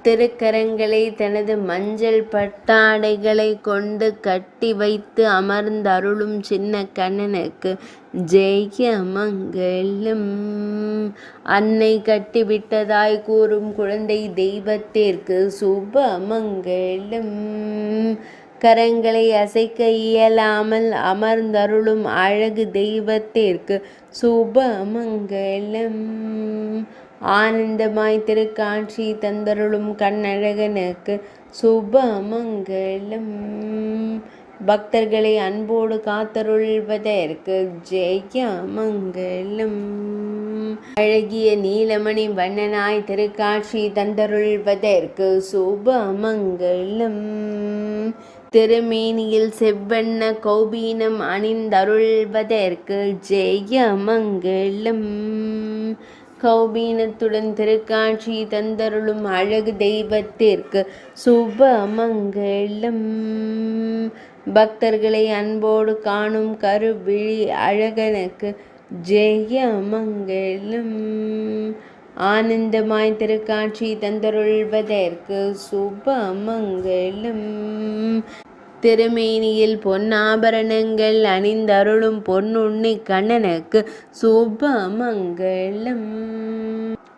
திருக்கரங்களை தனது மஞ்சள் பட்டாடைகளை கொண்டு கட்டி வைத்து அமர்ந்தருளும் சின்ன கண்ணனுக்கு ஜெய மங்களம். அன்னை கட்டிவிட்டதாய் கூறும் குழந்தை தெய்வத்திற்கு சுப மங்களம். கரங்களை அசைக்க இயலாமல் அமர்ந்தருளும் அழகு தெய்வத்திற்கு சுப மங்களம். ஆனந்தமாய் திருக்காட்சி தந்தருளும் கண்ணழகனுக்கு சுப மங்களம். பக்தர்களை அன்போடு காத்தருள்வதற்கு ஜெய மங்களம். அழகிய நீலமணி வண்ணனாய் திருக்காட்சி தந்தருள்வதற்கு சுப மங்களம். திருமேனியில் செவ்வண்ண கௌபீனம் அணிந்தருள்வதற்கு ஜெய மங்களம். கௌபீனத்துடன் திருக்காட்சி தந்தருளும் அழகு தெய்வத்திற்கு சுப மங்களம். பக்தர்களை அன்போடு காணும் கருவிழி அழகனுக்கு ஜெய மங்களம். ஆனந்தமாய் திருக்காட்சி தந்தருள்வதற்கு சுப மங்களம். திருமேனியில் பொன்னாபரணங்கள் அணிந்தருளும் பொன்னுண்ணி கண்ணனுக்கு சுப மங்களம்.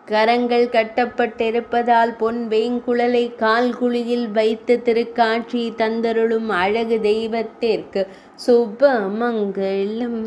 கரங்கள் கட்டப்பட்டிருப்பதால் பொன் வேங்குழலை கால்குழியில் வைத்து திருக்காட்சி தந்தருளும் அழகு தெய்வத்திற்கு சுப மங்களம்.